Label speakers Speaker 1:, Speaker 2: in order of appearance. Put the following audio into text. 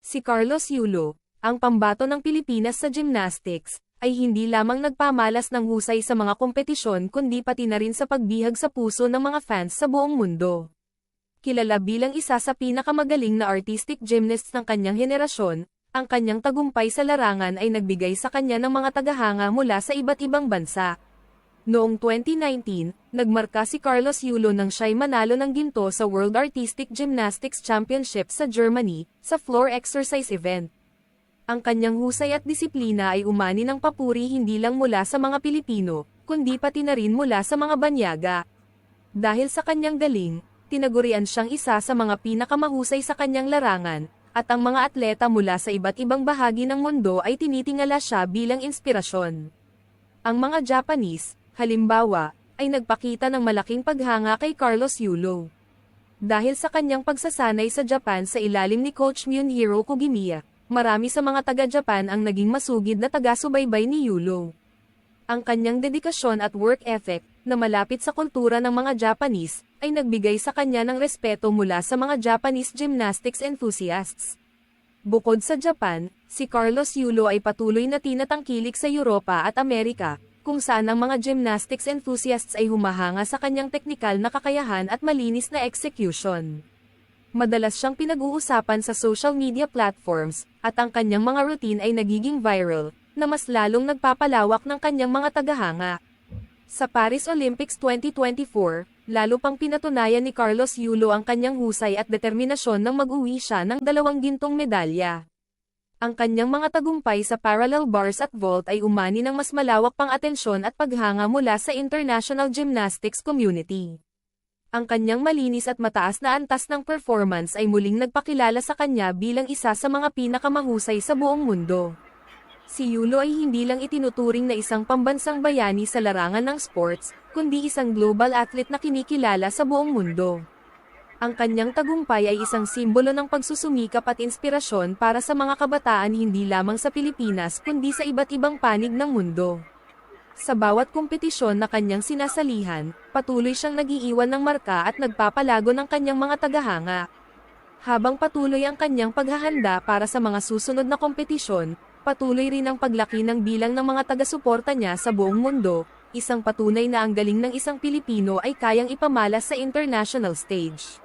Speaker 1: Si Carlos Yulo, ang pambato ng Pilipinas sa gymnastics, ay hindi lamang nagpamalas ng husay sa mga kompetisyon kundi pati na rin sa pagbihag sa puso ng mga fans sa buong mundo. Kilala bilang isa sa pinakamagaling na artistic gymnasts ng kanyang henerasyon, ang kanyang tagumpay sa larangan ay nagbigay sa kanya ng mga tagahanga mula sa iba't ibang bansa. Noong 2019, nagmarka si Carlos Yulo nang siya'y manalo ng ginto sa World Artistic Gymnastics Championship sa Germany, sa floor exercise event. Ang kanyang husay at disiplina ay umani ng papuri hindi lang mula sa mga Pilipino, kundi pati na rin mula sa mga banyaga. Dahil sa kanyang galing, tinagurian siyang isa sa mga pinakamahusay sa kanyang larangan, at ang mga atleta mula sa iba't ibang bahagi ng mundo ay tinitingala siya bilang inspirasyon. Ang mga Japanese, halimbawa, ay nagpakita ng malaking paghanga kay Carlos Yulo. Dahil sa kanyang pagsasanay sa Japan sa ilalim ni Coach Munehiro Kugimiya, marami sa mga taga-Japan ang naging masugid na taga-subaybay ni Yulo. Ang kanyang dedikasyon at work ethic, na malapit sa kultura ng mga Japanese, ay nagbigay sa kanya ng respeto mula sa mga Japanese gymnastics enthusiasts. Bukod sa Japan, si Carlos Yulo ay patuloy na tinatangkilik sa Europa at Amerika, kung saan ang mga gymnastics enthusiasts ay humahanga sa kanyang teknikal na kakayahan at malinis na execution. Madalas siyang pinag-uusapan sa social media platforms, at ang kanyang mga routine ay nagiging viral, na mas lalong nagpapalawak ng kanyang mga tagahanga. Sa Paris Olympics 2024, lalo pang pinatunayan ni Carlos Yulo ang kanyang husay at determinasyon nang mag-uwi siya ng 2 gintong medalya. Ang kanyang mga tagumpay sa parallel bars at vault ay umani ng mas malawak pang atensyon at paghanga mula sa international gymnastics community. Ang kanyang malinis at mataas na antas ng performance ay muling nagpakilala sa kanya bilang isa sa mga pinakamahusay sa buong mundo. Si Yulo ay hindi lang itinuturing na isang pambansang bayani sa larangan ng sports, kundi isang global athlete na kinikilala sa buong mundo. Ang kanyang tagumpay ay isang simbolo ng pagsusumikap at inspirasyon para sa mga kabataan hindi lamang sa Pilipinas kundi sa iba't ibang panig ng mundo. Sa bawat kompetisyon na kanyang sinasalihan, patuloy siyang nagiiwan ng marka at nagpapalago ng kanyang mga tagahanga. Habang patuloy ang kanyang paghahanda para sa mga susunod na kompetisyon, patuloy rin ang paglaki ng bilang ng mga taga-suporta niya sa buong mundo, isang patunay na ang galing ng isang Pilipino ay kayang ipamalas sa international stage.